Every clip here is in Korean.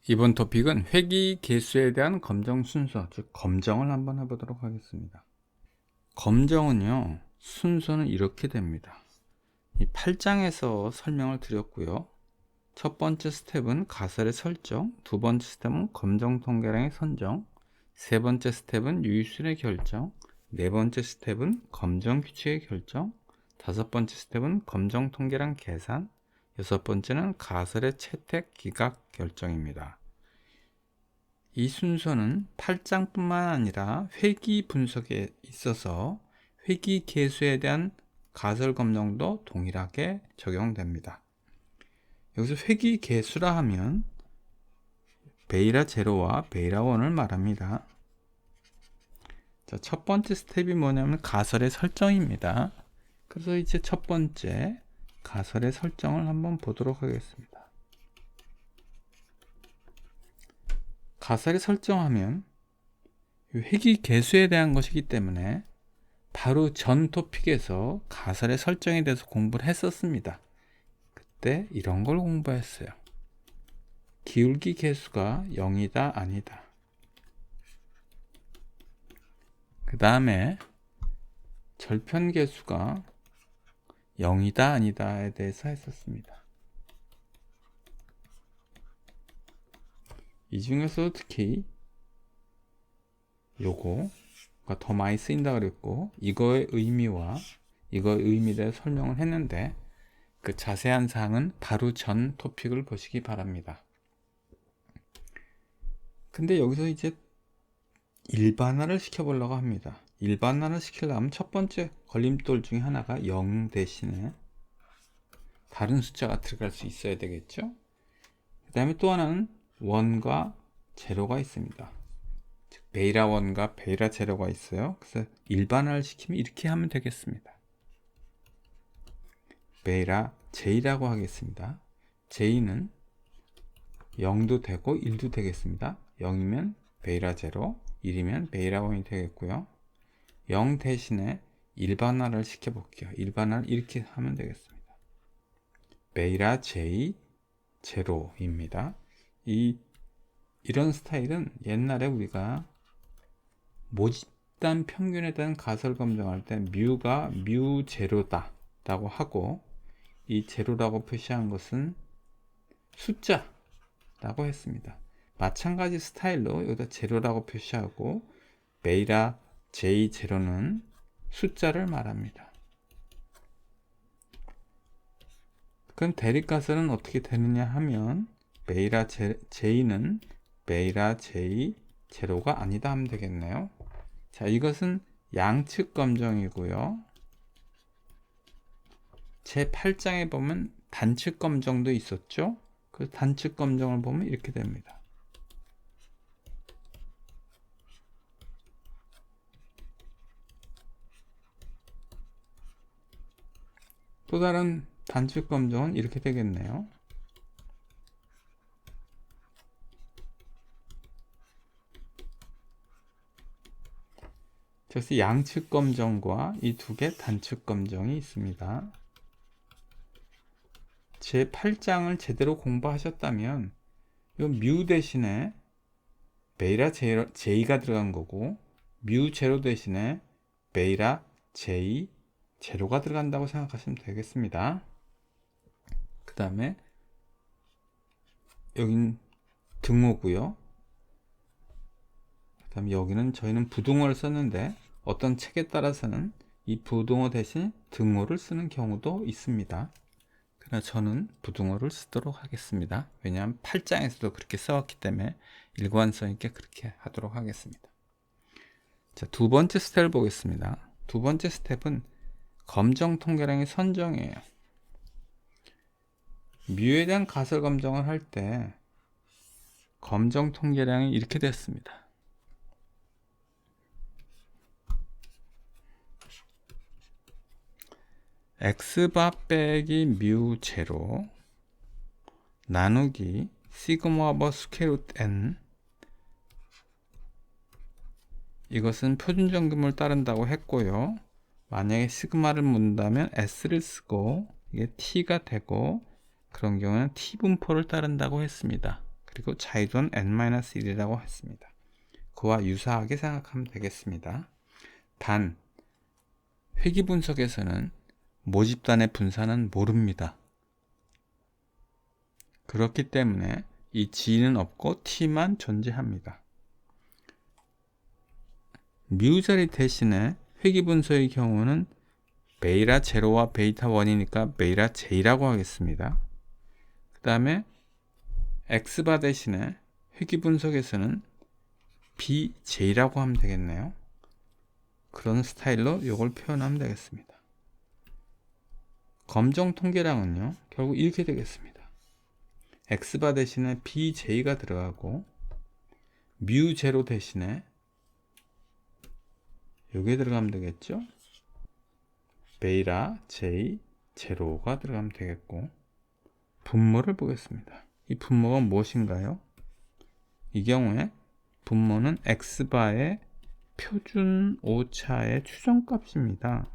이번 토픽은 회귀 개수에 대한 검정 순서, 즉 검정을 한번 해보도록 하겠습니다. 검정은요, 순서는 이렇게 됩니다. 이 8장에서 설명을 드렸고요. 첫 번째 스텝은 가설의 설정, 두 번째 스텝은 검정 통계량의 선정, 세 번째 스텝은 유의순의 결정, 네 번째 스텝은 검정 규칙의 결정, 다섯 번째 스텝은 검정 통계량 계산, 여섯 번째는 가설의 채택 기각 결정입니다. 이 순서는 8장뿐만 아니라 회귀 분석에 있어서 회귀 개수에 대한 가설 검정도 동일하게 적용됩니다. 여기서 회귀 개수라 하면 베이라 제로와 베이라 원을 말합니다. 자, 첫 번째 스텝이 뭐냐면 가설의 설정입니다. 그래서 이제 첫 번째 가설의 설정을 한번 보도록 하겠습니다. 가설의 설정하면 회귀 개수에 대한 것이기 때문에 바로 전 토픽에서 가설의 설정에 대해서 공부를 했었습니다. 그때 이런 걸 공부했어요. 기울기 개수가 0이다 아니다. 그 다음에 절편 개수가 0이다 아니다에 대해서 했었습니다. 이 중에서 특히 요거가 더 많이 쓰인다 그랬고, 이거의 의미와 이거의 의미에 대해 설명을 했는데 그 자세한 사항은 바로 전 토픽을 보시기 바랍니다. 근데 여기서 이제 일반화를 시켜보려고 합니다. 일반화를 시키려면 첫 번째 걸림돌 중에 하나가 0 대신에 다른 숫자가 들어갈 수 있어야 되겠죠. 그 다음에 또 하나는 1과 제로가 있습니다. 즉 베이라 1과 베이라 제로가 있어요. 그래서 일반화를 시키면 이렇게 하면 되겠습니다. 베이라 J라고 하겠습니다. J는 0도 되고 1도 되겠습니다. 0이면 베이라 제로, 1이면 베이라 1이 되겠고요. 0 대신에 일반화를 시켜볼게요. 일반화를 이렇게 하면 되겠습니다. 베이라 J 제로입니다. 이런 스타일은 옛날에 우리가 모집단 평균에 대한 가설 검정할 때 뮤가 뮤 제로다 라고 하고, 이 제로라고 표시한 것은 숫자라고 했습니다. 마찬가지 스타일로 여기다 제로라고 표시하고 베이라 J 제로는 숫자를 말합니다. 그럼 대립가설은 어떻게 되느냐 하면 베이라 J는 베이라 J 제로가 아니다 하면 되겠네요. 자, 이것은 양측 검정이고요. 제 8장에 보면 단측 검정도 있었죠. 그 단측 검정을 보면 이렇게 됩니다. 또 다른 단측 검정은 이렇게 되겠네요. 그래서 양측 검정과 이 두 개 단측 검정이 있습니다. 제 8장을 제대로 공부하셨다면 이 뮤 대신에 베이라 J가 들어간 거고, 뮤 제로 대신에 베이라 J 제로가 들어간다고 생각하시면 되겠습니다. 그 다음에 여긴 등호고요. 그 다음에 여기는 저희는 부등호를 썼는데 어떤 책에 따라서는 이 부등호 대신 등호를 쓰는 경우도 있습니다. 그러나 저는 부등호를 쓰도록 하겠습니다. 왜냐하면 8장에서도 그렇게 써왔기 때문에 일관성 있게 그렇게 하도록 하겠습니다. 자, 두 번째 스텝을 보겠습니다. 두 번째 스텝은 검정 통계량의 선정이에요. 뮤에 대한 가설 검정을 할 때 검정 통계량이 이렇게 됐습니다. x바 빼기 뮤 제로 나누기 시그마 오버 스퀘어루트 n, 이것은 표준점검을 따른다고 했고요. 만약에 시그마를 묻는다면 s를 쓰고 이게 t가 되고, 그런 경우는 t 분포를 따른다고 했습니다. 그리고 자유도는 n-1이라고 했습니다. 그와 유사하게 생각하면 되겠습니다. 단 회귀 분석에서는 모집단의 분산은 모릅니다. 그렇기 때문에 이 G는 없고 T만 존재합니다. 뮤 자리 대신에 회귀 분석의 경우는 베이타 제로와 베이타 1이니까 베이타 J라고 하겠습니다. 그 다음에 X바 대신에 회귀 분석에서는 BJ라고 하면 되겠네요. 그런 스타일로 이걸 표현하면 되겠습니다. 검정 통계량은요, 결국 이렇게 되겠습니다. X바 대신에 BJ가 들어가고 뮤 제로 대신에 여기에 들어가면 되겠죠. 베이타 J 제로가 들어가면 되겠고, 분모를 보겠습니다. 이 분모가 무엇인가요? 이 경우에 분모는 X바의 표준 오차의 추정값입니다.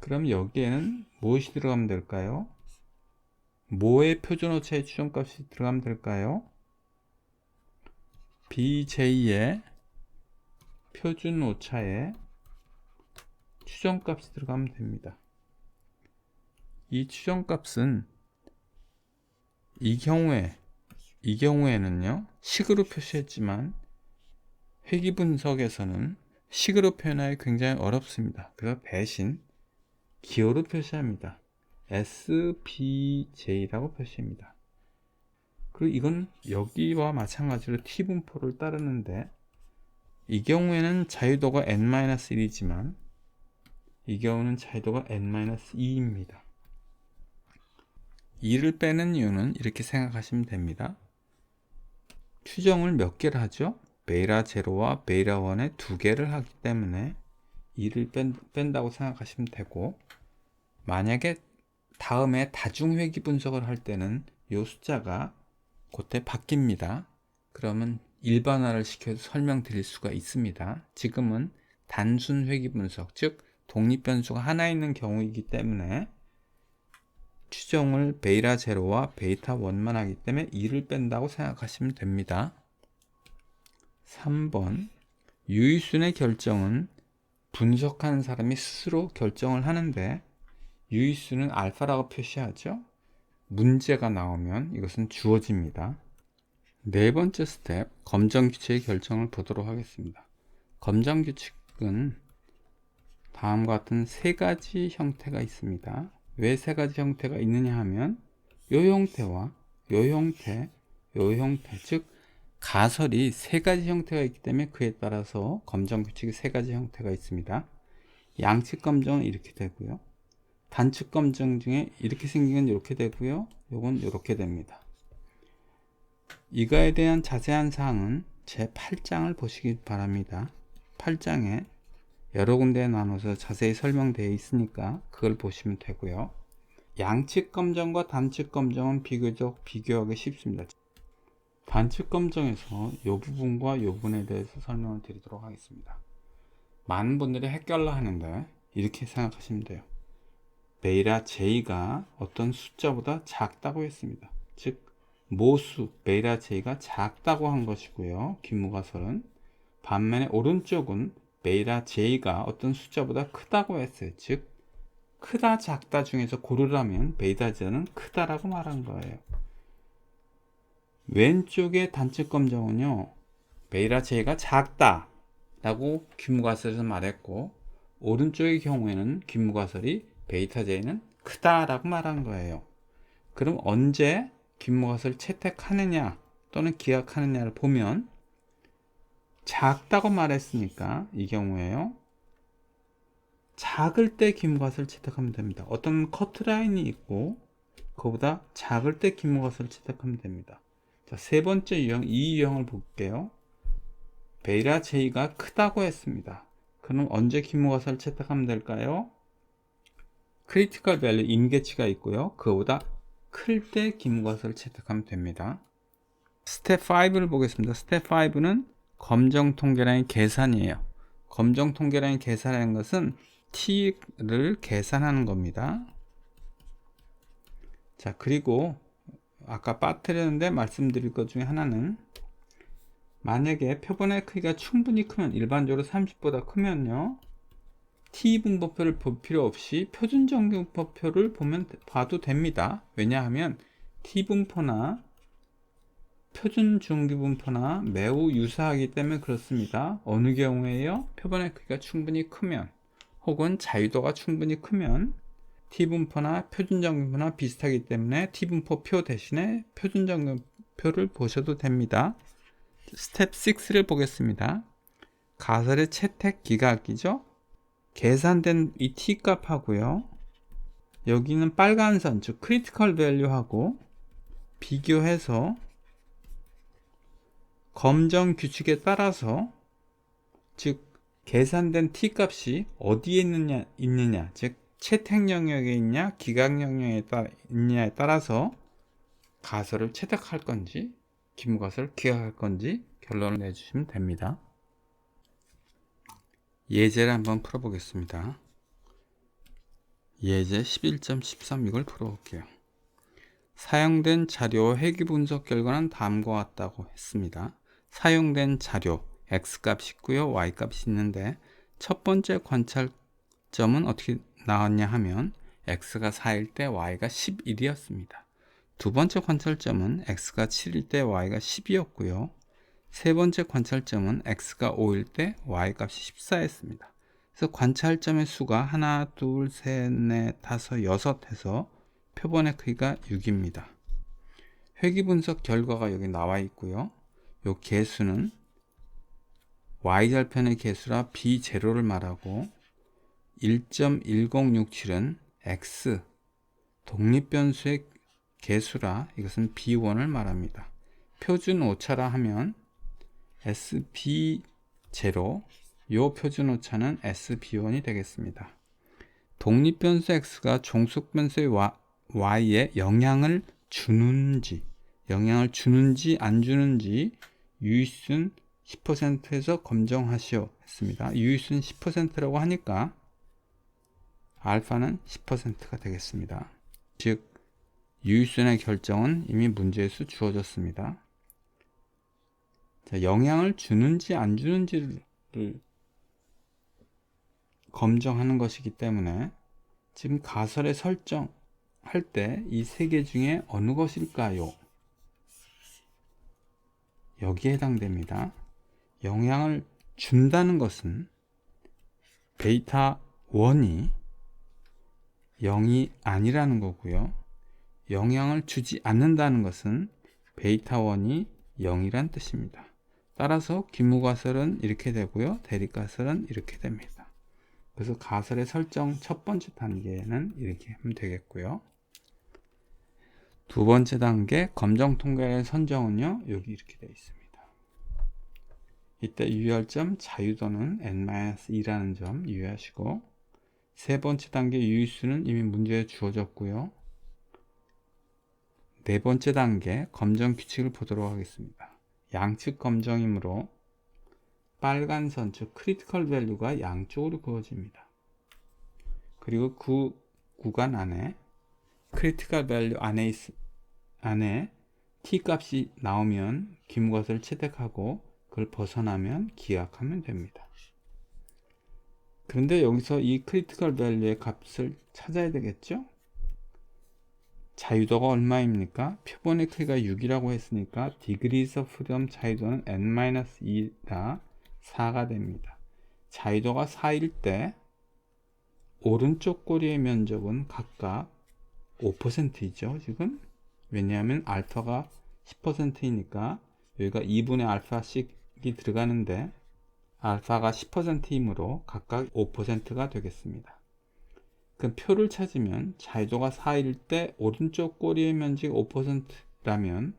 그럼 여기에는 무엇이 들어가면 될까요? 뭐의 표준 오차의 추정값이 들어가면 될까요? BJ의 표준 오차의 추정값이 들어가면 됩니다. 이 추정값은 이 경우에는요, 식으로 표시했지만 회귀 분석에서는 식으로 표현하기 굉장히 어렵습니다. 그래서 대신 기호로 표시합니다. SBJ라고 표시합니다. 그리고 이건 여기와 마찬가지로 T분포를 따르는데, 이 경우에는 자유도가 n-1이지만 이 경우는 자유도가 n-2입니다. 2를 빼는 이유는 이렇게 생각하시면 됩니다. 추정을 몇 개를 하죠? 베이타 제로와 베이타 1의 2개를 하기 때문에 2를 뺀다고 생각하시면 되고, 만약에 다음에 다중회귀 분석을 할 때는 이 숫자가 그때 바뀝니다. 그러면 일반화를 시켜서 설명드릴 수가 있습니다. 지금은 단순 회귀 분석, 즉 독립변수가 하나 있는 경우이기 때문에 추정을 베이타 제로와 베이타 1만 하기 때문에 2를 뺀다고 생각하시면 됩니다. 3번, 유의순의 결정은 분석하는 사람이 스스로 결정을 하는데 유의수는 알파라고 표시하죠. 문제가 나오면 이것은 주어집니다. 네 번째 스텝, 검정규칙의 결정을 보도록 하겠습니다. 검정규칙은 다음과 같은 세 가지 형태가 있습니다. 왜 세 가지 형태가 있느냐 하면 이 형태와 이 형태, 이 형태, 즉 가설이 세 가지 형태가 있기 때문에 그에 따라서 검정규칙이 세 가지 형태가 있습니다. 양측 검정은 이렇게 되고요. 단축 검정 중에 이렇게 생긴 건 이렇게 되고요. 요건 이렇게 됩니다. 이거에 대한 자세한 사항은 제 8장을 보시기 바랍니다. 8장에 여러 군데에 나눠서 자세히 설명되어 있으니까 그걸 보시면 되고요. 양측 검정과 단축 검정은 비교적 비교하기 쉽습니다. 단축 검정에서 이 부분과 이 부분에 대해서 설명을 드리도록 하겠습니다. 많은 분들이 헷갈려 하는데 이렇게 생각하시면 돼요. 베이타 J가 어떤 숫자보다 작다고 했습니다. 즉 모수 베이타 J가 작다고 한 것이고요. 귀무가설은 반면에 오른쪽은 베이타 J가 어떤 숫자보다 크다고 했어요. 즉 크다 작다 중에서 고르라면 베이타 J는 크다라고 말한 거예요. 왼쪽의 단축 검정은요, 베이타 J가 작다 라고 귀무가설에서 말했고, 오른쪽의 경우에는 귀무가설이 베이타 J는 크다라고 말한 거예요. 그럼 언제 귀무가설을 채택하느냐 또는 기각하느냐를 보면 작다고 말했으니까 이 경우에요. 작을 때 귀무가설을 채택하면 됩니다. 어떤 커트라인이 있고 그보다 작을 때 귀무가설을 채택하면 됩니다. 자, 세 번째 유형, 이 유형을 볼게요. 베이타 J가 크다고 했습니다. 그럼 언제 귀무가설을 채택하면 될까요? 크리티컬 밸류 임계치가 있고요. 그보다 클 때 귀무가설을 채택하면 됩니다. 스텝 5를 보겠습니다. 스텝 5는 검정 통계량의 계산이에요. 검정 통계량의 계산하는 것은 T를 계산하는 겁니다. 자, 그리고 아까 빠뜨렸는데 말씀드릴 것 중에 하나는, 만약에 표본의 크기가 충분히 크면, 일반적으로 30보다 크면요, T분법표를 볼 필요 없이 표준정규분법표를 봐도 됩니다. 왜냐하면 T분포나 표준정규분포나 매우 유사하기 때문에 그렇습니다. 어느 경우에요? 표본의 크기가 충분히 크면, 혹은 자유도가 충분히 크면 T분포나 표준정규분포나 비슷하기 때문에 T분포표 대신에 표준정규표를 보셔도 됩니다. 스텝 6를 보겠습니다. 가설의 채택 기각이죠. 계산된 이 t 값하고요, 여기는 빨간 선, 즉 크리티컬 밸류하고 비교해서 검정 규칙에 따라서, 즉 계산된 t 값이 어디에 있느냐, 즉 채택 영역에 있냐 기각 영역에 있느냐에 따라서 가설을 채택할 건지 기무가설을 기각할 건지 결론을 내주시면 됩니다. 예제를 한번 풀어보겠습니다. 예제 11.13 이걸 풀어볼게요. 사용된 자료 회귀 분석 결과는 다음과 같다고 했습니다. 사용된 자료 X값이 있고요, Y값이 있는데, 첫 번째 관찰점은 어떻게 나왔냐 하면 X가 4일 때 Y가 11이었습니다. 두 번째 관찰점은 X가 7일 때 Y가 10이었고요. 세 번째 관찰점은 X가 5일 때 Y값이 14였습니다. 그래서 관찰점의 수가 하나, 둘, 셋, 넷, 다섯, 여섯 해서 표본의 크기가 6입니다. 회귀 분석 결과가 여기 나와 있고요. 이 개수는 Y절편의 개수라 B0를 말하고, 1.1067은 X 독립변수의 개수라 이것은 B1을 말합니다. 표준 오차라 하면 SB0, 요 표준 오차는 SB1이 되겠습니다. 독립변수 X가 종속변수의 Y에 영향을 주는지 안 주는지 유의순 10%에서 검정하시오 했습니다. 유의순 10%라고 하니까 알파는 10%가 되겠습니다. 즉 유의순의 결정은 이미 문제에서 주어졌습니다. 자, 영향을 주는지 안 주는지를 검정하는 것이기 때문에 지금 가설에 설정할 때 이 세 개 중에 어느 것일까요? 여기에 해당됩니다. 영향을 준다는 것은 베이타 1이 0이 아니라는 거고요. 영향을 주지 않는다는 것은 베이타 1이 0이란 뜻입니다. 따라서 기무가설은 이렇게 되고요, 대립가설은 이렇게 됩니다. 그래서 가설의 설정 첫 번째 단계는 이렇게 하면 되겠고요. 두 번째 단계 검정 통계의 선정은요, 여기 이렇게 되어 있습니다. 이때 유의할 점, 자유도는 n-2라는 점 유의하시고, 세 번째 단계 유의수는 이미 문제에 주어졌고요. 네 번째 단계 검정 규칙을 보도록 하겠습니다. 양측 검정이므로 빨간 선, 즉 크리티컬 밸류가 양쪽으로 그어집니다. 그리고 그 구간 안에 크리티컬 밸류 안에 t 값이 나오면 기무것을 채택하고 그걸 벗어나면 기약하면 됩니다. 그런데 여기서 이 크리티컬 밸류의 값을 찾아야 되겠죠? 자유도가 얼마입니까? 표본의 크기가 6이라고 했으니까 degrees of freedom 자유도는 n-2가 4가 됩니다. 자유도가 4일 때 오른쪽 꼬리의 면적은 각각 5%이죠, 지금. 왜냐하면 알파가 10%이니까 여기가 2분의 알파씩이 들어가는데 알파가 10%이므로 각각 5%가 되겠습니다. 그럼 표를 찾으면 자유도가 4일 때 오른쪽 꼬리의 면적이 5%라면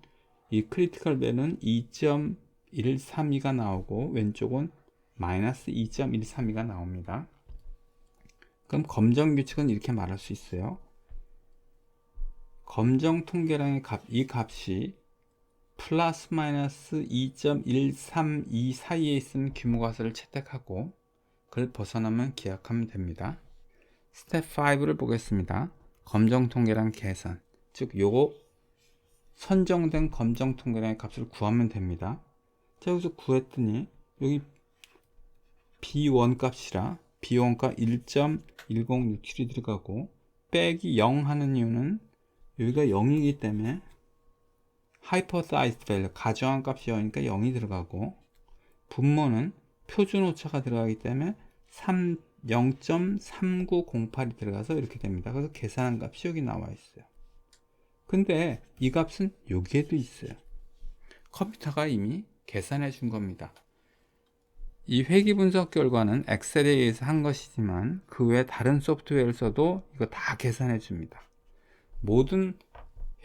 이 크리티컬 밸류는 2.132가 나오고 왼쪽은 마이너스 2.132가 나옵니다. 그럼 검정 규칙은 이렇게 말할 수 있어요. 검정 통계량의 이 값이 플러스 마이너스 2.132 사이에 있으면 규모가설을 채택하고 그걸 벗어나면 기약하면 됩니다. 스텝 5를 보겠습니다. 검정 통계량 계산, 즉 요거 선정된 검정 통계량의 값을 구하면 됩니다. 자, 여기서 구했더니 여기 B1 값이라 B1 값 1.1067이 들어가고 빼기 0 하는 이유는 여기가 0이기 때문에 hypothesized value, 가정한 값이 0이니까 0이 들어가고, 분모는 표준 오차가 들어가기 때문에 0.3908이 들어가서 이렇게 됩니다. 그래서 계산한 값이 여기 나와 있어요. 근데 이 값은 여기에도 있어요. 컴퓨터가 이미 계산해 준 겁니다. 이 회귀 분석 결과는 엑셀에 의해서 한 것이지만 그 외 다른 소프트웨어를 써도 이거 다 계산해 줍니다. 모든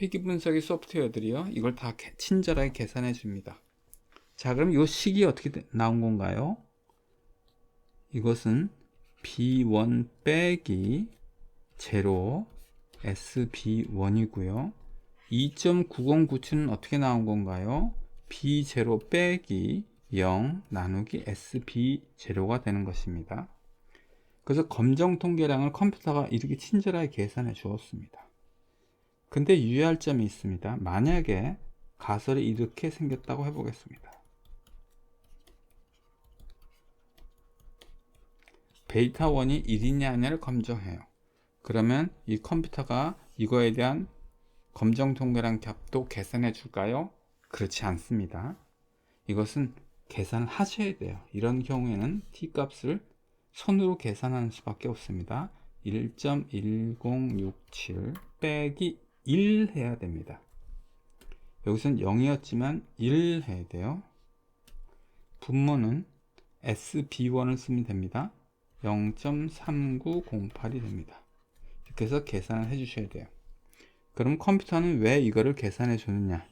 회귀 분석의 소프트웨어들이요, 이걸 다 친절하게 계산해 줍니다. 자, 그럼 이 식이 어떻게 나온 건가요? 이것은 B1 빼기 제로 SB1이고요. 2.9097은 어떻게 나온 건가요? B0 빼기 0 나누기 SB0가 되는 것입니다. 그래서 검정 통계량을 컴퓨터가 이렇게 친절하게 계산해 주었습니다. 근데 유의할 점이 있습니다. 만약에 가설이 이렇게 생겼다고 해보겠습니다. 베이타 1이 1이냐 아니냐를 검증해요. 그러면 이 컴퓨터가 이거에 대한 검정 통계량 값도 계산해 줄까요? 그렇지 않습니다. 이것은 계산을 하셔야 돼요. 이런 경우에는 t-값을 손으로 계산하는 수밖에 없습니다. 1.1067 빼기 1 해야 됩니다. 여기서는 0이었지만 1 해야 돼요. 분모는 SB1을 쓰면 됩니다. 0.3908이 됩니다. 이렇게 해서 계산을 해 주셔야 돼요. 그럼 컴퓨터는 왜 이거를 계산해 주느냐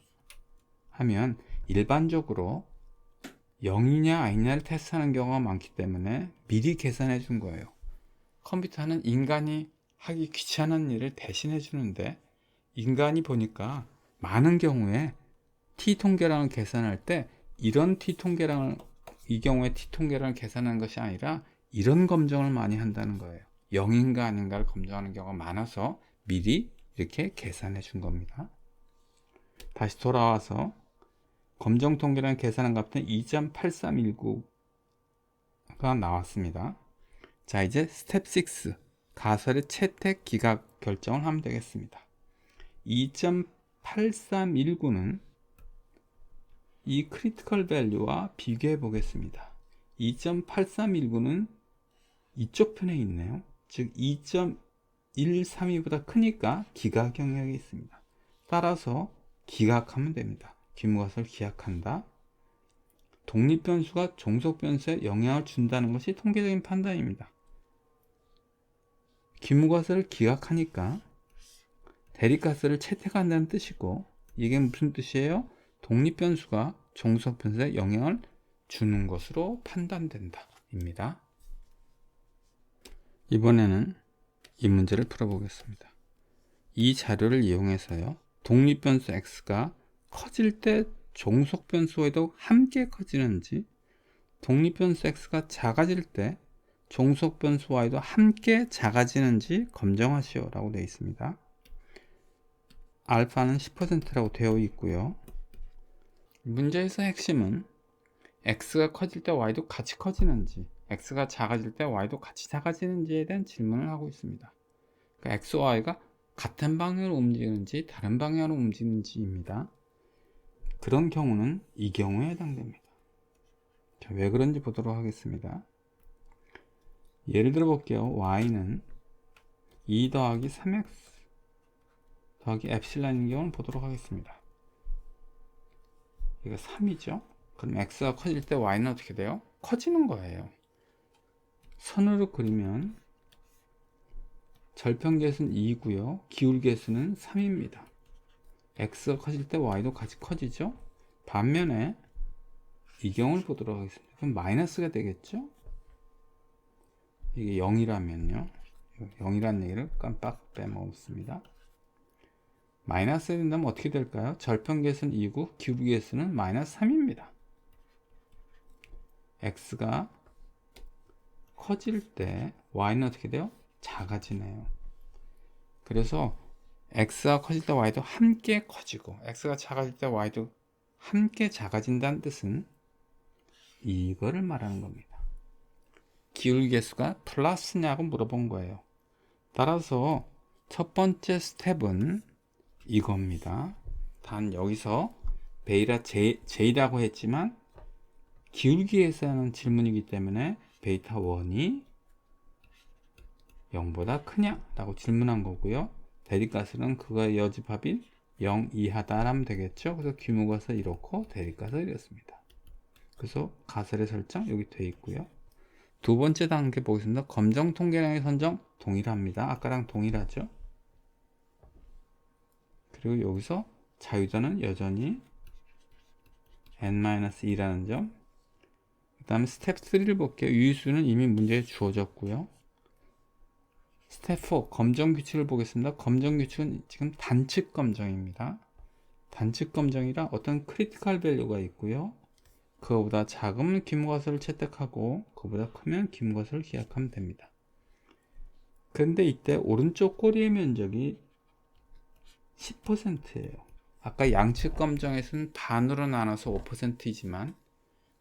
하면, 일반적으로 0이냐 아니냐를 테스트하는 경우가 많기 때문에 미리 계산해 준 거예요. 컴퓨터는 인간이 하기 귀찮은 일을 대신해 주는데, 인간이 보니까 많은 경우에 t-통계량을 계산할 때 이런 t-통계량을, 이 경우에 t-통계량을 계산하는 것이 아니라 이런 검정을 많이 한다는 거예요. 0인가 아닌가를 검증하는 경우가 많아서 미리 이렇게 계산해 준 겁니다. 다시 돌아와서 검정 통계량 계산한 값은 2.8319가 나왔습니다. 자, 이제 스텝 6 가설의 채택 기각 결정을 하면 되겠습니다. 2.8319는 이 크리티컬 밸류와 비교해 보겠습니다. 2.8319는 이쪽 편에 있네요. 즉 2.132보다 크니까 기각 영역이 있습니다. 따라서 기각하면 됩니다. 귀무가설 기각한다. 독립변수가 종속변수에 영향을 준다는 것이 통계적인 판단입니다. 귀무가설을 기각하니까 대립가설을 채택한다는 뜻이고, 이게 무슨 뜻이에요? 독립변수가 종속변수에 영향을 주는 것으로 판단된다 입니다. 이번에는 이 문제를 풀어보겠습니다. 이 자료를 이용해서요, 독립변수 x가 커질 때 종속변수와도 함께 커지는지, 독립변수 x가 작아질 때 종속변수와도 함께 작아지는지 검정하시오 라고 되어 있습니다. 알파는 10%라고 되어 있고요. 문제에서 핵심은 x가 커질 때 y도 같이 커지는지, x가 작아질 때 y도 같이 작아지는지에 대한 질문을 하고 있습니다. 그러니까 x, y가 같은 방향으로 움직이는지 다른 방향으로 움직이는지입니다. 그런 경우는 이 경우에 해당됩니다. 자, 왜 그런지 보도록 하겠습니다. 예를 들어 볼게요. y는 2 더하기 3x 더하기 엡실론인 경우는 보도록 하겠습니다. 이거 3이죠. 그럼 x가 커질 때 y는 어떻게 돼요? 커지는 거예요. 선으로 그리면 절편계수는 2고요. 기울계수는 3입니다. x가 커질 때 y도 같이 커지죠. 반면에 이 경우를 보도록 하겠습니다. 그럼 마이너스가 되겠죠. 이게 0이라면요. 0이라는 얘기를 깜빡 빼먹었습니다. 마이너스가 된다면 어떻게 될까요? 절편계수는 2고 기울계수는 마이너스 3입니다. x가 커질 때 y는 어떻게 돼요? 작아지네요. 그래서 x가 커질 때 y도 함께 커지고 x가 작아질 때 y도 함께 작아진다는 뜻은 이거를 말하는 겁니다. 기울기계수가 플러스냐고 물어본 거예요. 따라서 첫 번째 스텝은 이겁니다. 단 여기서 베이타 J라고 했지만 기울기에서 하는 질문이기 때문에 베이타 1이 0보다 크냐? 라고 질문한 거고요. 대립가설은 그거의 여집합인 0 이하다 라면 되겠죠. 그래서 규모가설 이렇고 대립가설 이렇습니다. 그래서 가설의 설정 여기 되어 있고요. 두 번째 단계 보겠습니다. 검정 통계량의 선정 동일합니다. 아까랑 동일하죠. 그리고 여기서 자유자는 여전히 n-2라는 점. 그 다음에 스텝 3를 볼게요. 유의수는 이미 문제에 주어졌고요. 스텝 4 검정 규칙을 보겠습니다. 검정 규칙은 지금 단측 검정입니다. 단측 검정이라 어떤 크리티컬 밸류가 있고요. 그거보다 작으면 기무가설을 채택하고 그거보다 크면 기무가설을 기약하면 됩니다. 그런데 이때 오른쪽 꼬리의 면적이 10%예요. 아까 양측 검정에서는 반으로 나눠서 5%이지만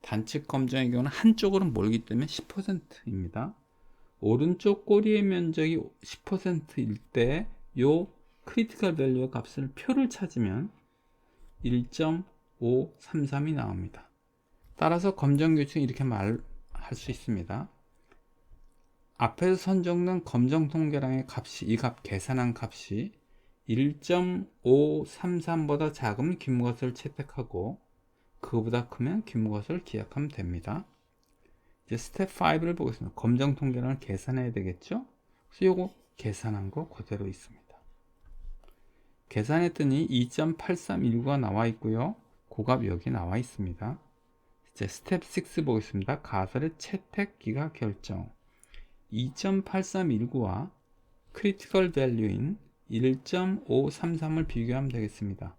단측 검정의 경우는 한쪽으로 몰기 때문에 10%입니다. 오른쪽 꼬리의 면적이 10%일 때 요 크리티컬 밸류 값을 표를 찾으면 1.533이 나옵니다. 따라서 검정 규칙은 이렇게 말할 수 있습니다. 앞에서 선정된 검정 통계량의 값이 이 값 계산한 값이 1.533보다 작으면 기무것을 채택하고 그거보다 크면 기무것을 기약하면 됩니다. 이제 스텝 5를 보겠습니다. 검정 통계량을 계산해야 되겠죠? 그래서 요거 계산한 거 그대로 있습니다. 계산했더니 2.8319가 나와 있고요. 그 값 여기 나와 있습니다. 이제 스텝 6 보겠습니다. 가설의 채택 기가 결정 2.8319와 크리티컬 밸류인 1.533을 비교하면 되겠습니다.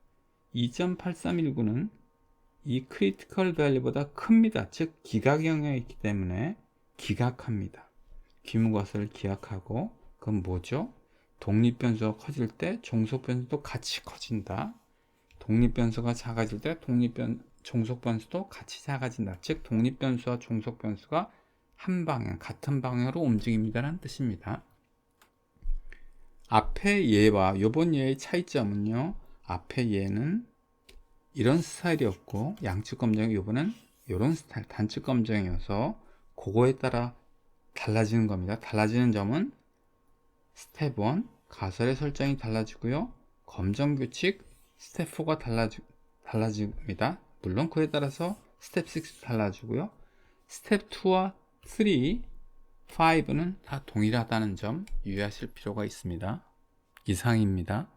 2.8319는 이 크리티컬 밸류보다 큽니다. 즉 기각 영역이 있기 때문에 기각합니다. 귀무것을 기약하고 그건 뭐죠? 독립변수가 커질 때 종속변수도 같이 커진다. 독립변수가 작아질 때 종속변수도 같이 작아진다. 즉 독립변수와 종속변수가 한 방향, 같은 방향으로 움직입니다라는 뜻입니다. 앞의 예와 요번 예의 차이점은요. 앞의 예는 이런 스타일이었고 양측 검정이 요번은 이런 스타일 단측 검정이어서 그거에 따라 달라지는 겁니다. 달라지는 점은 스텝 1 가설의 설정이 달라지고요. 검정 규칙 스텝 4가 달라집니다. 물론 그에 따라서 스텝 6도 달라지고요. 스텝 2와 3, 5는 다 동일하다는 점 유의하실 필요가 있습니다. 이상입니다.